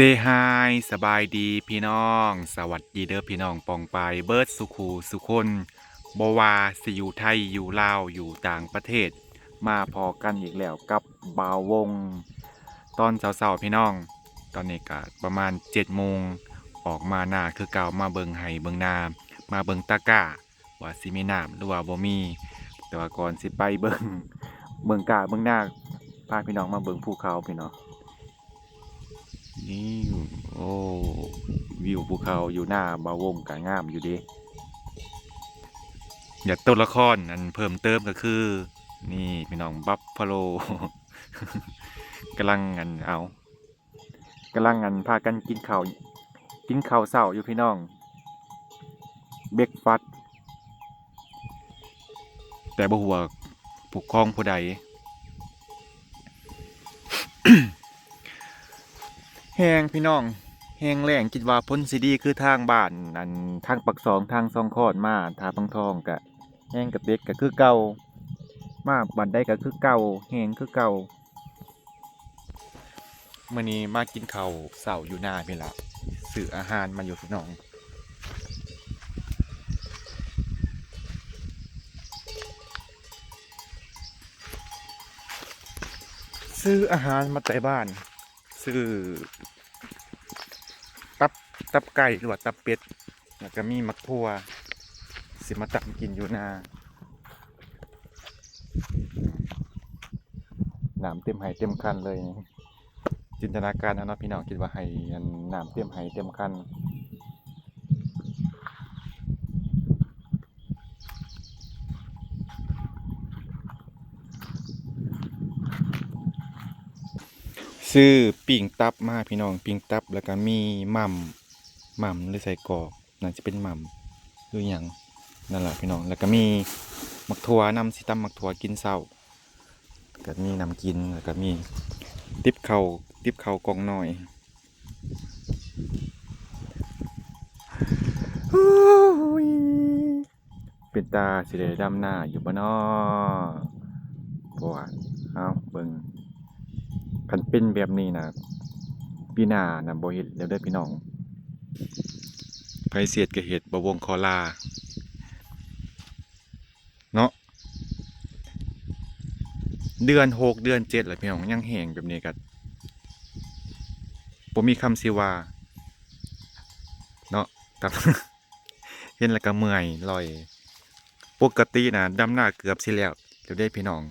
เซฮายสบายดีพี่น้องสวัสดีเด้อพี่น้องปองปายเบิร์ดสุขูสุคนบว่าสิอยู่ไทยอยู่ลาวอยู่ต่างประเทศมาพอกันอีกแล้วกับบ่าววงตอนเช้าๆพี่น้องตอนนี้ก็ประมาณ7 โมงออกมาหน้าคือเก่ามาเบิงไห้เบิงนามาเบิงตะกร้าว่าสิมีน้ำหรือว่าบ่มีแต่ว่าก่อนสิไปเบิงกาเบิงนาพาพี่น้องมาเบิงภูเขาพี่น้อง นี่โอ้วิวภูเขาอยู่หน้าบาวงกะงามอยู่ดิอยากตัวละครอันเพิ่มเติมก็คือ นี่พี่น้องบัฟฟาโล กำลังกำลังพากันกินข้าวเช้าอยู่พี่น้องเบรกฟาสต์แต่บ่ฮู้ว่าผู้ครองผู้ใด แห้งพี่น้องแห้งแล้งคิดว่าพ้นสิดีคือทางบ้านอันทางปักสองทางซองคอนมาทาปังทองกะแห้งกับเด็กกะคือเก่ามาบันไดกะคือเก่าแห้งคือเก่ามื้อนี้มากินข้าวเช้าอยู่หน้าพี่ละซื้ออาหารมาอยู่พี่น้องซื้ออาหารมาแต่บ้านซื้อตับตับไก่หรือว่าตับเป็ดแล้วก็มีมักทั่วสิมาตักกินอยู่หน้าน้ำเต็มไหเต็มคันเลยจินตนาการเอาเนาะพี่น้องคิดว่าให้น้ำเต็มไหเต็มคันซื้อปิ้งตับมาพี่น้องปิ้งตับแล้วก็มีหม่ำหรือใส่กรอกน่าจะเป็นหม่ำหรือหยังนั่นแหละพี่น้องแล้วก็มีมักถั่วนำสิตำมักถั่วกินเช้าก็มีนำกินแล้วก็มีติบเข่ากองหน่อยโอ้ยเป็นตาสิได้ดำหน้าอยู่บ่น้อเพราะว่าเอาเบิ่งคันเป็นแบบนี้นะปีหน้านะบ่เฮ็ดแล้วเด้อพี่น้องไผเสียดก็เฮ็ดบ่วงคอลาเนาะเดือน6เดือน7แล้วพี่น้องยังแห้งแบบนี้ก็บ่มีคำสิว่าเนาะครับ เห็นแล้วก็เมื่อยลอยปกตินะดำหน้าเกือบสิแล้วเดี๋ยวได้พี่น้อง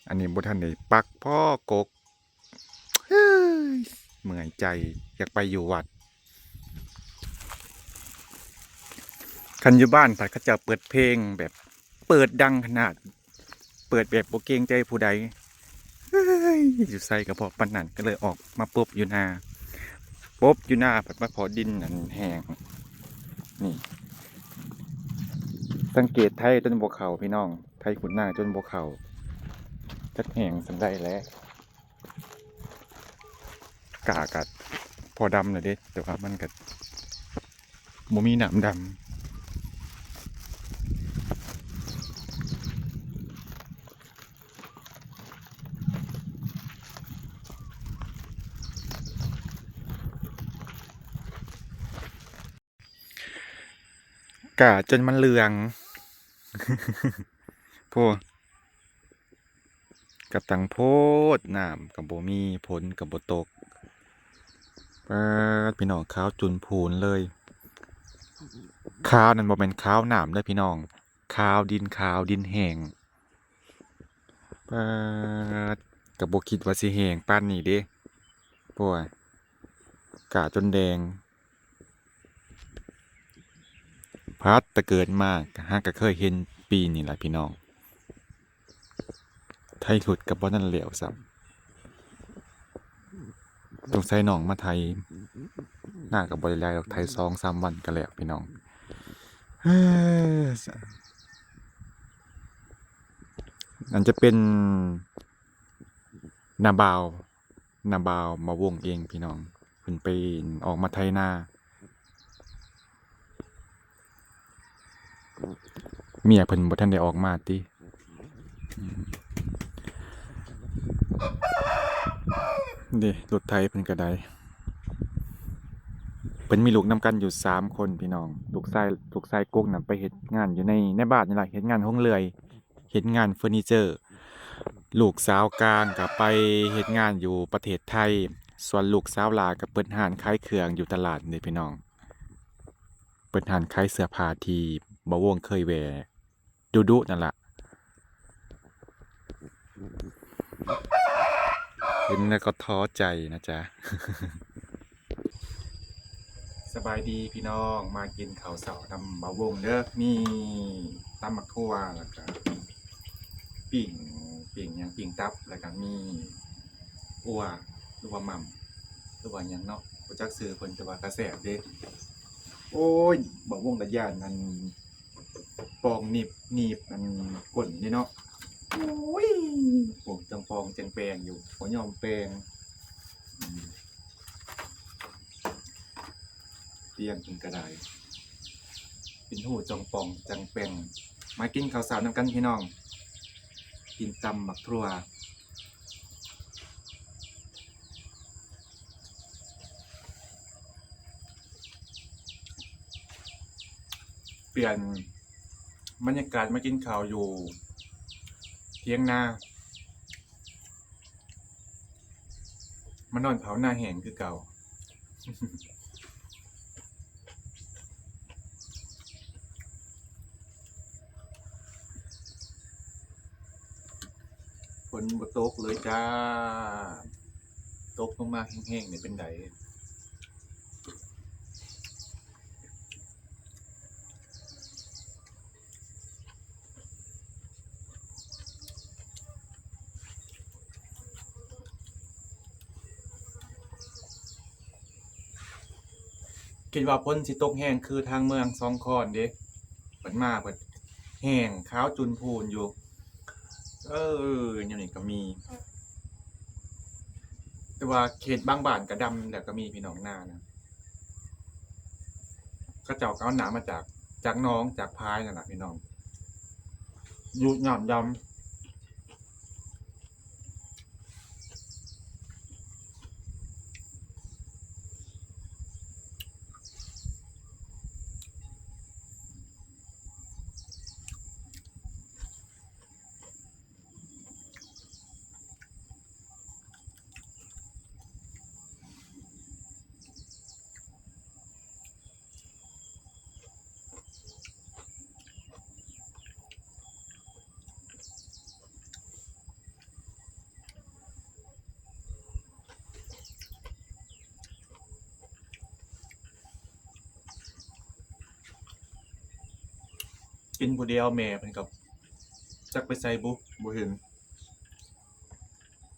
อันนี้บ่ทันได้ปักพ่อกกเฮ้ยเมื่อยใจอยากไปอยู่วัดคันอยู่บ้านผัดเขาจะเปิดเพลงแบบเปิดดังขนาดเปิดแบบบ่เกรงใจผู้ใดเฮ้ยอยู่ใส่กระเพาะปานนั้นก็เลยออกมาปบอยู่หน้าผัดมาพอดินนั่นแห้งนี่สังเกตไทยจนบ่เข้าพี่น้องไทยขุนหน้าจนบ่เข้าจักแห้งสันได้แล้วกากัดพอดำเลยเด้แต่ว่ามันกัดบ่มีหนามดำกาจนมันเหลืองพวกกับตังโพดน้ำกับบ่มีผลกับบ่ตกพี่น้องขาวจุนพูนเลยขาวนั่นบ่เป็นขาวน้ำได้พี่น้องขาวดินแห้งปาดกับบ่คิดว่าสิแห้งปานนี้เด้พวกกาจนแดงพัดแต่เกิดมาก็เคยเห็นปีนี่แหละพี่น้องไทยหลุดกับบ่นั่นเหลวซ้ำต้องใส่น้องมาไทยหน้ากับบริไลดอกไทย2-3 วันก็แล้วพี่น้องอันจะเป็นนาบาวมาวงเองพี่น้องเพิ่นไปออกมาไทยนาเมียเพิ่นบ่ทันได้ออกมาติ เด้รถไถเพิ่นก็ได้เพิ่นมีลูกนํกันอยู่3 คนพี่น้องลูกชายกกน่ะไปเฮ็ดงานอยู่ในบ้านนี่ล่ะเฮ็ดงานโรงเรือยเฮ็ดงานเฟอร์นิเจอร์ลูกสาวกลางก็ไปเฮ็ดงานอยู่ประเทศไทยส่วนลูกสาวหลาก็เปิดร้านขายเครื่องอยู่ตลาดนี่พี่น้องเปิดร้านขายเสื้อผ้าที่บ่าวงเคยแวะดุๆนั่นล่ะเห็นแล้วก็ท้อใจนะจ๊ะ สบายดีพี่น้องมากินข้าวเสาร์นำบะวงเด้อนี่ตำมักทั่วแล้วก็ปิ่งหยังปิ่งตับแล้วก็มีอั่วหรือว่าหม่ำหรือว่าหยังเนาะบ่จักชื่อเพิ่นแต่ว่ากระแซ่บเด้โอ้ยบะวงตะย่านมันปองหนีบมันก้นนี่เนาะโอ้ยผมจังปองจังแปลงอยู่บ่ยอมแปลงอืมเตียงเพิ่นก็ได้เป็นหูจองปองจังแปลงมากินข้าวสารนำกันพี่น้องกินตำบักทั่วเปลี่ยนบรรยากาศมากินข้าวอยู่เถียงนามานอนเผาหน้าแห้งคือเก่าฝนบ่ตกเลยจ้าตกลงมาแห้งๆนี่เป็นไดคิดว่าฝนสิตกแห้งคือทางเมืองสองคอนเด้เพิ่นมาเพิ่นแห้งขาวจุนพูนอยู่เออแนวนี้ก็มี แต่ว่าเขตบางบ้านก็ดำแล้วก็มีพี่น้องนานะเขาเจ้าก็เอาน้ำมาจากหนองจากพายนั่นล่ะพี่น้องอยู่ยามดำกินผู้เดียวแม่เพิ่นก็จักไปไสบุบ่เห็น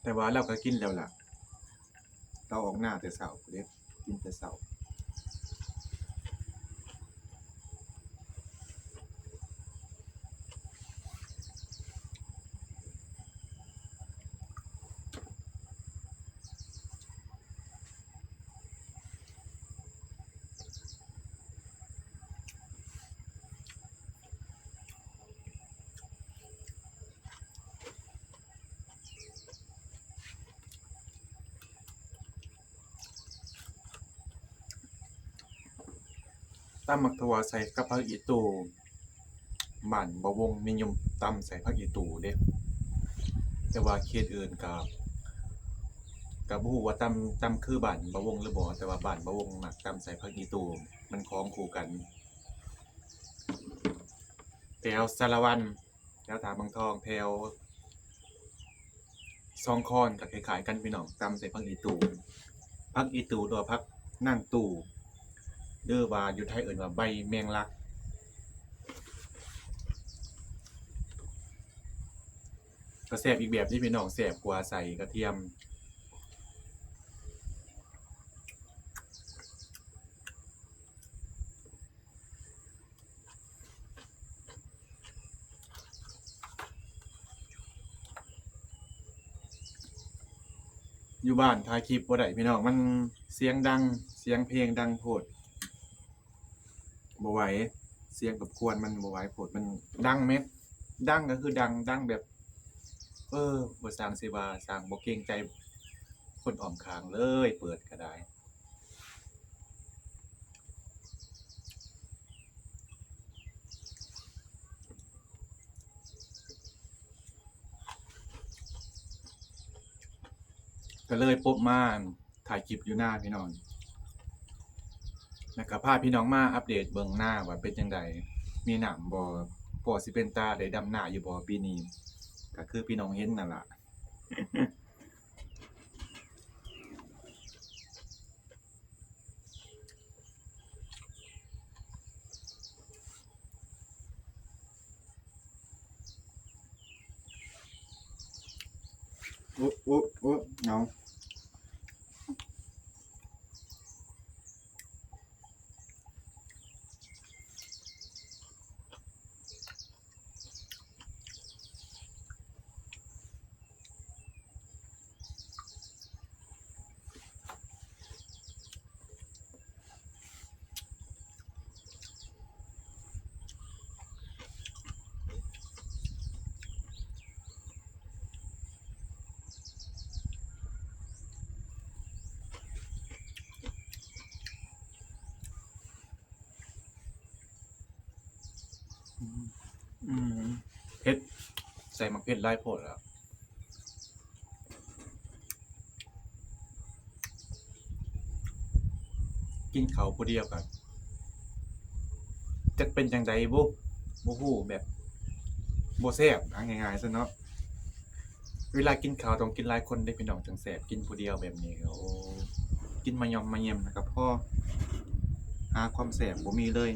แต่ว่าเราก็กินแล้วล่ะเราออกหน้าแต่เช้าพู้นเด้กินแต่เช้าตำบักถั่วใส่กับผักอีตูบ้านบ่วงนิยมตำใส่ผักอีตูเด้แต่ว่าเขตอื่นก็บ่ฮู้ว่าตำคือบ้านบ่วงหรือบ่แต่ว่าบ้านบ่วงมักตำใส่ผักอีตูมันของคู่กันแถวสารวัตรแถวถาดเมืองทองแถว ซองคอนก็คล้ายๆกันพี่น้องตำใส่ผักอีตูหรือว่าผักนางตู่หรือว่าอยู่ไทยเอิ้นว่าใบแมงลักก็แซ่บอีกแบบที่พี่น้องแซ่บกว่าใส่กระเทียมอยู่บ้านถ่ายคลิปบ่ได้พี่น้องมันเสียงดังเสียงเพลงดังโพดบ่ไหวเสียงรบกวนมันบ่ไหวโพดมันดังแม่นดังก็คือดังแบบ บ่สร้างสิว่าสร้างบ่เกรงใจคนอ้อมข้างเลยเปิดก็ได้ก็เลยปบมาถ่ายคลิปอยู่หน้าพี่น้องแล้วก็พาพี่น้องมาอัปเดตเบิ่งหน้าว่าเป็นจังใดมีหนามบ่พอสิเป็นตาได้ดำหน้าอยู่บ่ปีนี้ก็คือพี่น้องเห็นนั่นล่ะโอ้เอาอืมเผ็ดใส่มักเผ็ดหลายโพดแล้วกินข้าวผู้เดียวก็จักเป็นจังใดบ่ฮู้แบบบ่แซ่บเอาง่ายๆซะเนาะเวลากินข้าวต้องกินหลายคนเด้พี่น้องจังแซ่บกินผู้เดียวแบบนี้ก็โอ้กินมะยอมมะแยมแล้วก็พอหาความแซ่บบ่มีเลย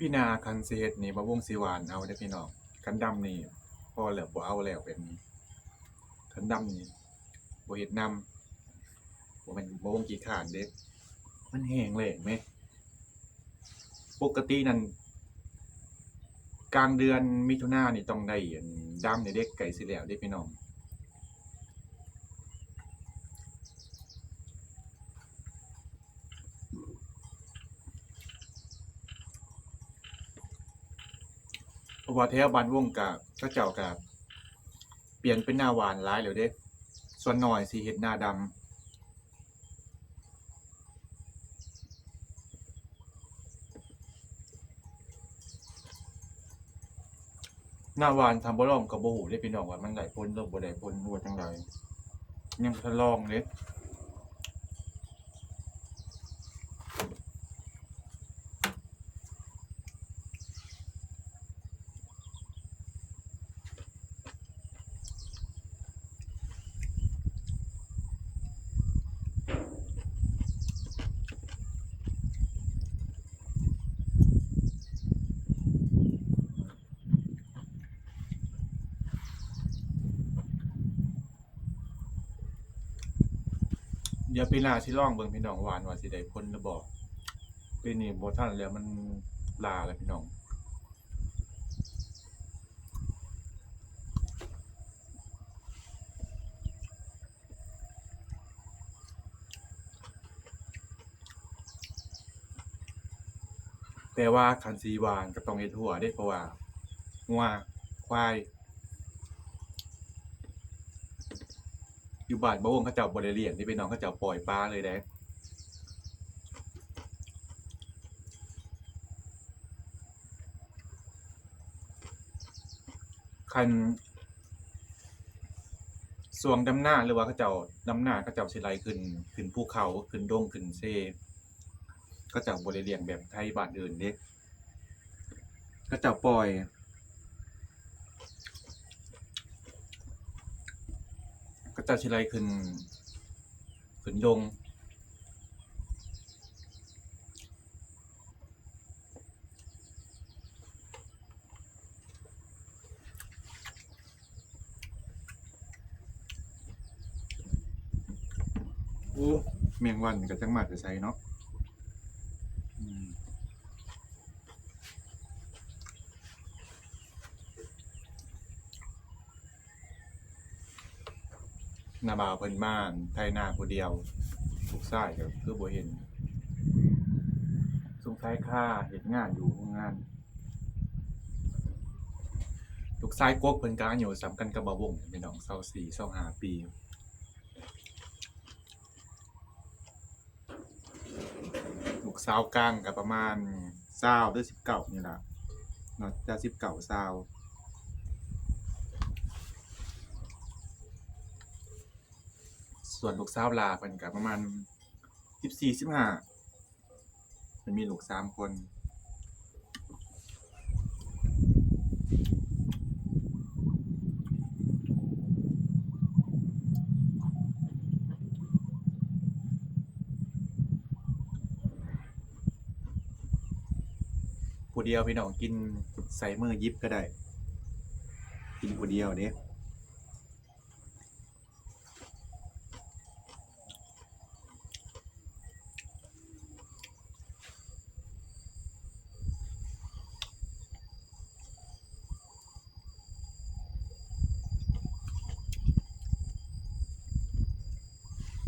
พี่นาคันสิเฮ็ดนี่บ่วงสิหวานเอาเด้อพี่น้องคันดำนี่พอแล้วบ่เอาแล้วแบบนี้คันดำนี่บ่เฮ็ดนำบ่แม่นบ่วงขี้คร้านเด้มันแห้งแล้งแหมปกตินั่นกลางเดือนมิถุนานี่ต้องได้อันดำนี่เด้ใกล้สิแล้วเด้พี่น้องเพราะว่าแถวบ้านวงก็เขาเจ้าก็เปลี่ยนเป็นหน้าหวานหลายแล้วเด้ส่วนน้อยสิเฮ็ดหน้าดำ หน้าหวานทำบ่ลองก็บ่ฮู้เด้พี่น้องว่ามันได้ผลหรือบ่ได้ผลหรือว่าจั่งใดยังบ่ทันลองเด้เดี๋ยวปีหน้าสิลองเบิ่งพี่น้องหวานว่าสิได้ผลหรือบ่ปีนี้บ่ทันแล้วมันลาแล้วพี่น้องแต่ว่าคันสิหวานก็ต้องเฮ็ดหัวเด้เพราะว่างัวควายอยู่บ้านบ่วงเขาเจ้าบ่ได้เลี้ยงเด้พี่น้องเขาเจ้าปล่อยปลาเลยเด้คันช่วงดำนาหรือว่าเขาเจ้าดำนาเขาเจ้าสิไล่ขึ้นภูเขาขึ้นดงขึ้นเซ ก็เจ้าบ่ได้เลี้ยงแบบไทยบ้านอื่นเด้ก็เจ้าปล่อยก็เจ้าสิไล่ขึ้นดงโอ้แมงวันก็จังมาแต่ไสเนาะอืมน้าบ่าวเพิ่นมาไถนาผู้เดียวลูกชายก็คือบ่เห็นสงสัยค่าเฮ็ดงานอยู่โรงงานลูกชายกกเพิ่นก็อายุส่ำกันกับบ่าววงพี่น้อง24 25ปีลูกสาวกลางก็ประมาณ20หรือ19นี่ล่ะเนาะจะ19 20ส่วนลูกสาวหล้าเพิ่นก็ประมาณ14 15เพิ่นมีลูก3คนผู้เดียวพี่น้องกินใส่มือหยิบก็ได้กินผู้เดียวเด้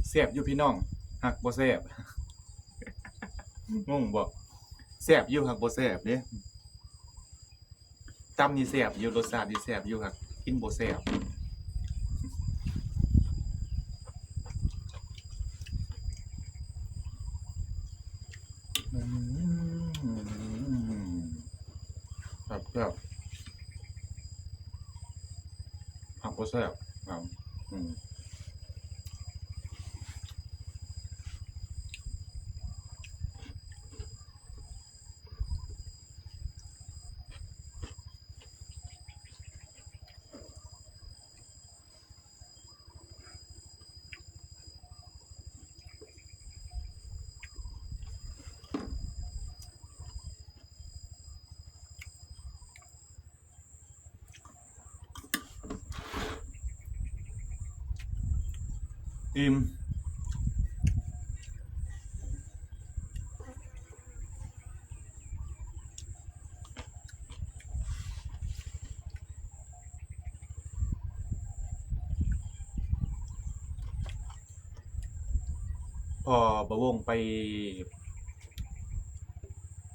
แซ่บอยู่พี่น้องหักบ่แซ่บงงบ่แซ่บอยู่หักบ่แซ่บเด้ตำนี่แซ่บอยู่รสชาตินี่แซ่บอยู่หักกินบ่แซ่บอืมครับหักบ่แซ่บครับอืมอิ่มพอบ่วงไป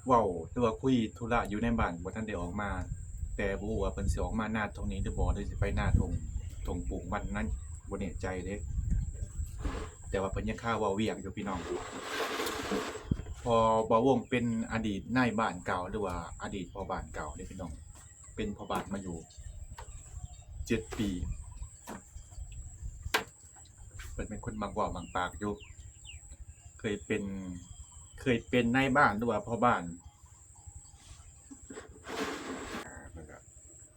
เว้าหรือว่าคุยธุระอยู่ในบ้านบ่ทันได้ออกมาแต่บ่ฮู้ว่าเพิ่นสิออกมาหน้าตรงนี้หรือบ่หรือสิไปหน้าทงปลูกมันนั้นบ่แน่ใจเด้แต่ว่าเพิ่นยังคาเว้าเวียกอยู่พี่น้องพอบ่วงเป็นอดีตนายบ้านเก่าหรือว่าอดีตพ่อบ้านเก่าเด้พี่น้องเป็นพ่อบ้านมาอยู่7ปีเพิ่นเป็นคนมักเว้ามักปากอยู่เคยเป็นเคยเป็นนายบ้านหรือว่าพ่อบ้านมันก็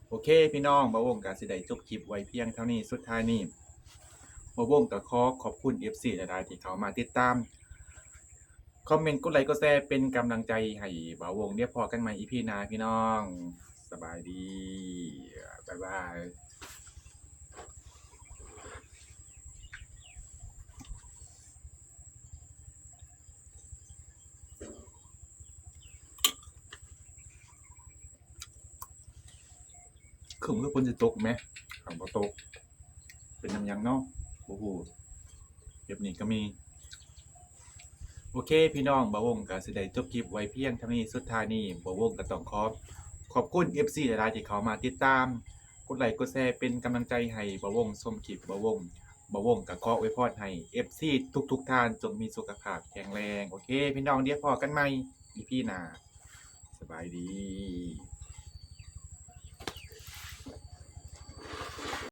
โอเคพี่น้องบ่าวงก็สิได้จบคลิปไว้เพียงเท่านี้สุดท้ายนี้บ่าวงก็ขอขอบคุณ FC หลายๆที่เข้ามาติดตามคอมเมนต์กดไลค์กดแชร์เป็นกำลังใจให้บ่าววงเดี๋ยวพอกันใหม่ EP หน้าพี่น้องสบายดีบ๊ายบายครึ้มคือฝนสิตกแหมคันบ่ตกเป็นนำหยังเนาะบ่ฮู้แบบนี้ก็มีโอเคพี่น้องบ่าวงก็สิได้จบคลิปไว้เพียงเท่านี้สุดท้ายนี้บ่าวงก็ต้องขอบคุณ FC หลายๆที่เข้ามาติดตามกดไลค์กดแชร์เป็นกำลังใจให้บ่าวงชมคลิปบ่าวงก็ขออวยพรให้ FC ทุกๆท่านจงมีสุขภาพแข็งแรงโอเคพี่น้องเดี๋ยวพอกันใหม่ EP หน้าสบายดี